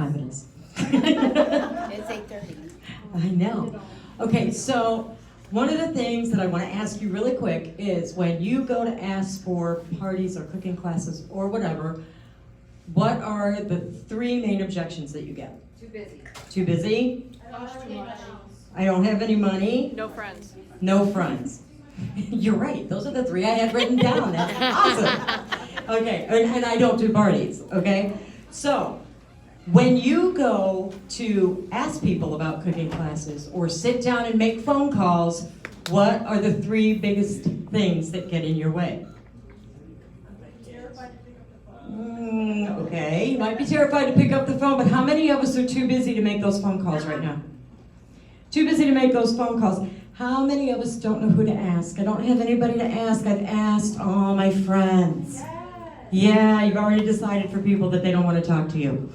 time it is. It's 8:30. I know. Okay, so one of the things that I want to ask you really quick is when you go to ask for parties or cooking classes or whatever, what are the 3 main objections that you get? Too busy. Too busy? Cost too much. I don't have any money? No friends. No friends. You're right, those are the 3 I had written down. That's awesome. Okay, and I don't do parties, okay? So, when you go to ask people about cooking classes or sit down and make phone calls, what are the 3 biggest things that get in your way? Okay, you might be terrified to pick up the phone, but how many of us are too busy to make those phone calls right now? Too busy to make those phone calls. How many of us don't know who to ask? I don't have anybody to ask. I've asked all my friends. Yeah, you've already decided for people that they don't want to talk to you.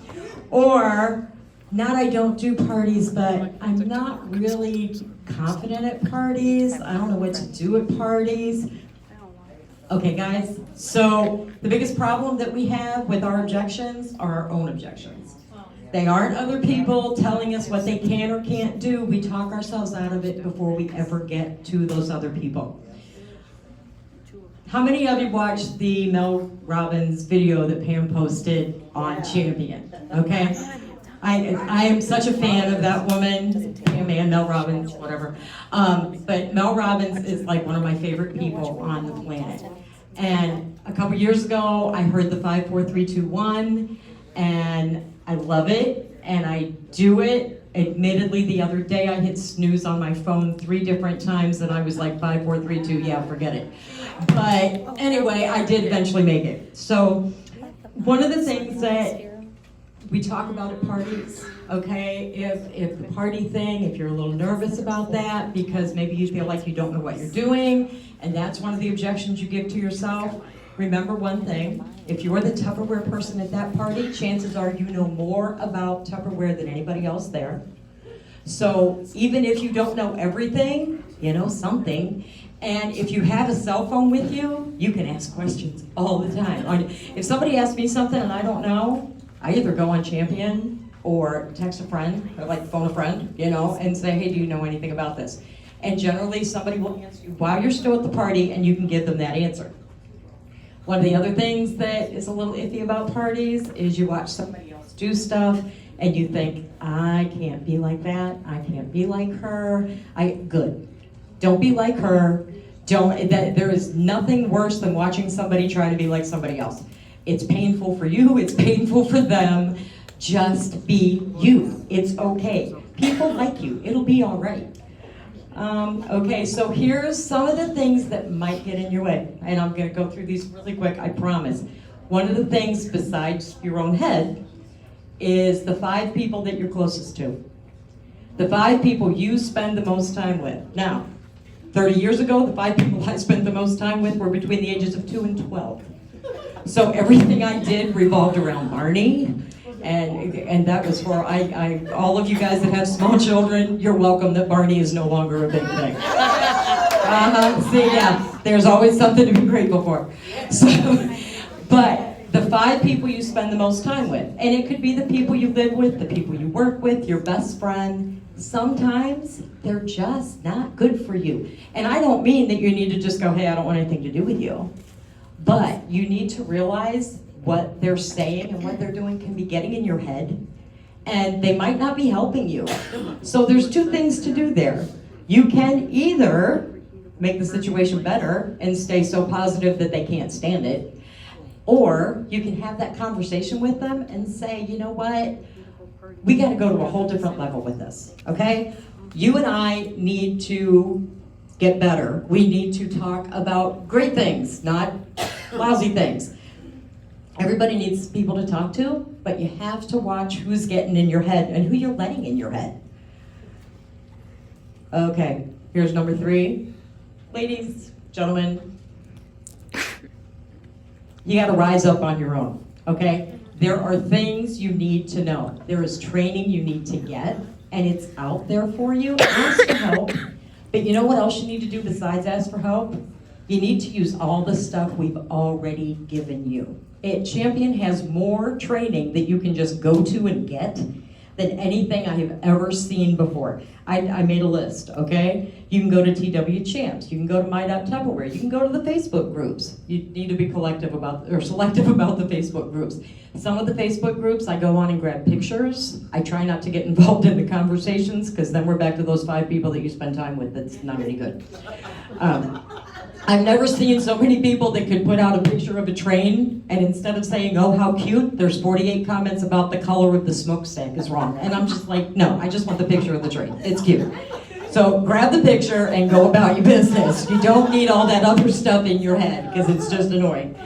Or, not I don't do parties, but I'm not really confident at parties. I don't know what to do at parties. Okay, guys, so the biggest problem that we have with our objections are our own objections. They aren't other people telling us what they can or can't do. We talk ourselves out of it before we ever get to those other people. How many of you watched the Mel Robbins video that Pam posted on Champion? Okay? I am such a fan of that woman, man, Mel Robbins, whatever. But Mel Robbins is like one of my favorite people on the planet. And a couple years ago, I heard the 5, 4, 3, 2, 1, and I love it, and I do it. Admittedly, the other day I hit snooze on my phone 3 different times, and I was like 5, 4, 3, 2, yeah, forget it. But anyway, I did eventually make it. So one of the things that we talk about at parties, okay, if the party thing, if you're a little nervous about that because maybe you feel like you don't know what you're doing, and that's one of the objections you give to yourself, remember one thing, if you're the Tupperware person at that party, chances are you know more about Tupperware than anybody else there. So even if you don't know everything, you know something. And if you have a cell phone with you, you can ask questions all the time. If somebody asks me something and I don't know, I either go on Champion or text a friend, or like phone a friend, you know, and say, hey, do you know anything about this? And generally somebody will answer you while you're still at the party and you can give them that answer. One of the other things that is a little iffy about parties is you watch somebody else do stuff and you think, I can't be like that, I can't be like her. Good. Don't be like her. There is nothing worse than watching somebody try to be like somebody else. It's painful for you, it's painful for them. Just be you. It's okay. People like you. It'll be all right. Okay, so here's some of the things that might get in your way. And I'm going to go through these really quick, I promise. One of the things besides your own head is the 5 people that you're closest to. The 5 people you spend the most time with. Now, 30 years ago, the 5 people I spent the most time with were between the ages of 2 and 12. So everything I did revolved around Barney, and that was for, all of you guys that have small children, you're welcome that Barney is no longer a big thing. See, yeah, there's always something to be grateful for. So, but the 5 people you spend the most time with, and it could be the people you live with, the people you work with, your best friend, sometimes they're just not good for you. And I don't mean that you need to just go, hey, I don't want anything to do with you. But you need to realize what they're saying and what they're doing can be getting in your head, and they might not be helping you. So there's 2 things to do there. You can either make the situation better and stay so positive that they can't stand it, or you can have that conversation with them and say, you know what, we got to go to a whole different level with this, okay? You and I need to get better. We need to talk about great things, not lousy things. Everybody needs people to talk to, but you have to watch who's getting in your head and who you're letting in your head. Okay, here's number 3. Ladies, gentlemen, you gotta rise up on your own, okay? There are things you need to know. There is training you need to get, and it's out there for you. Ask for help. But you know what else you need to do besides ask for help? You need to use all the stuff we've already given you. Champion has more training that you can just go to and get than anything I have ever seen before. I made a list, okay? You can go to TW Champs, you can go to My.Tupperware, you can go to the Facebook groups. You need to be selective about the Facebook groups. Some of the Facebook groups, I go on and grab pictures. I try not to get involved in the conversations, because then we're back to those 5 people that you spend time with. That's not any good. I've never seen so many people that could put out a picture of a train, and instead of saying, oh, how cute, there's 48 comments about the color of the smokestack is wrong. And I'm just like, no, I just want the picture of the train. It's cute. So grab the picture and go about your business. You don't need all that other stuff in your head, because it's just annoying.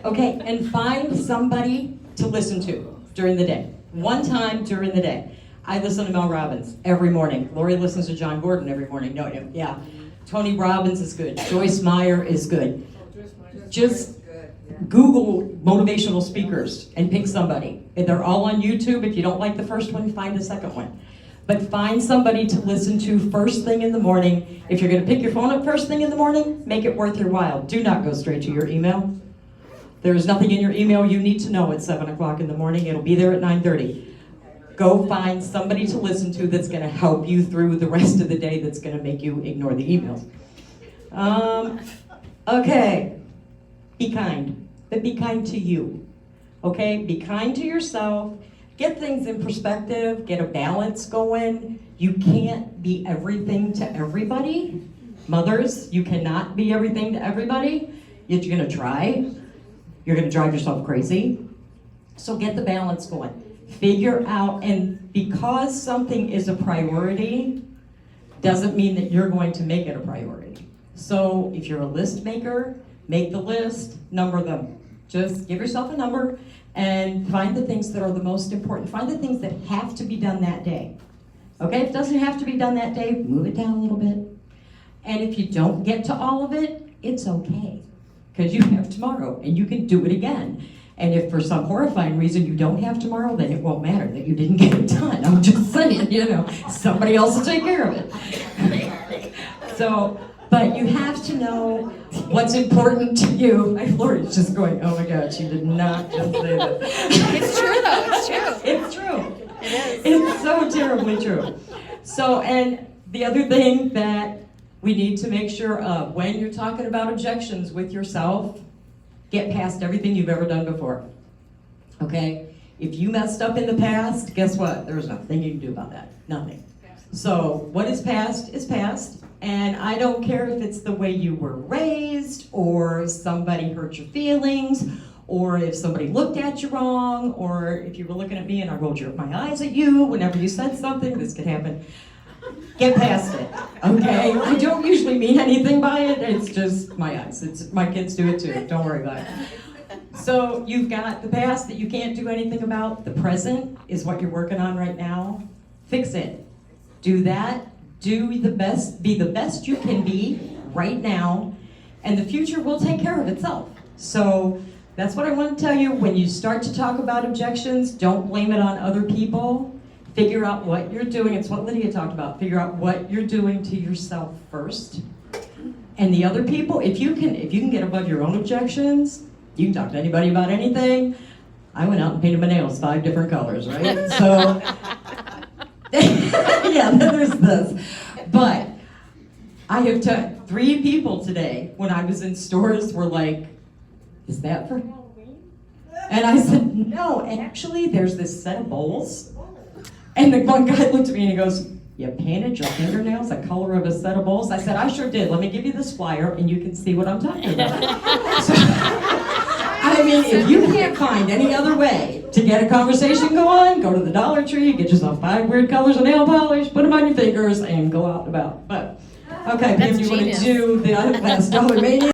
Okay, and find somebody to listen to during the day. One time during the day. I listen to Mel Robbins every morning. Lori listens to John Gordon every morning. No, yeah. Tony Robbins is good. Joyce Meyer is good. Just Google motivational speakers and pick somebody. They're all on YouTube. If you don't like the first one, find the second one. But find somebody to listen to first thing in the morning. If you're going to pick your phone up first thing in the morning, make it worth your while. Do not go straight to your email. There is nothing in your email you need to know at 7 o'clock in the morning. It'll be there at 9:30. Go find somebody to listen to that's going to help you through the rest of the day, that's going to make you ignore the emails. Okay, be kind, but be kind to you. Okay, be kind to yourself. Get things in perspective, get a balance going. You can't be everything to everybody. Mothers, you cannot be everything to everybody. Yet you're going to try. You're going to drive yourself crazy. So get the balance going. Figure out, and because something is a priority, doesn't mean that you're going to make it a priority. So if you're a list maker, make the list, number them. Just give yourself a number and find the things that are the most important. Find the things that have to be done that day. Okay, if it doesn't have to be done that day, move it down a little bit. And if you don't get to all of it, it's okay, because you have tomorrow and you can do it again. And if for some horrifying reason you don't have tomorrow, then it won't matter that you didn't get it done. I'm just saying, somebody else will take care of it. So, but you have to know what's important to you. Lori's just going, oh my God, she did not just say that. It's true though, it's true. It's true. It is. It's so terribly true. So, and the other thing that we need to make sure of, when you're talking about objections with yourself, get past everything you've ever done before, okay? If you messed up in the past, guess what? There's nothing you can do about that, nothing. So what is past, and I don't care if it's the way you were raised, or somebody hurt your feelings, or if somebody looked at you wrong, or if you were looking at me and I rolled my eyes at you whenever you said something. This could happen. Get past it, okay? I don't usually mean anything by it. It's just my eyes. My kids do it too. Don't worry about it. So you've got the past that you can't do anything about. The present is what you're working on right now. Fix it. Do that. Do the best. Be the best you can be right now, and the future will take care of itself. So that's what I want to tell you. When you start to talk about objections, don't blame it on other people. Figure out what you're doing. It's what Lydia talked about. Figure out what you're doing to yourself first. And the other people, if you can get above your own objections, you can talk to anybody about anything. I went out and painted my nails 5 different colors, right? So, yeah, there's this. But I have 3 people today, when I was in stores, were like, is that for Halloween? And I said, no, actually, there's this set of bowls. And the one guy looked at me and he goes, you painted your fingernails the color of a set of bowls? I said, I sure did. Let me give you this flyer and you can see what I'm talking about. So, I mean, if you can't find any other way to get a conversation going, go to the Dollar Tree, get yourself 5 weird colors of nail polish, put them on your fingers, and go out and about. But, okay, Pam, you want to do the last dollar mania?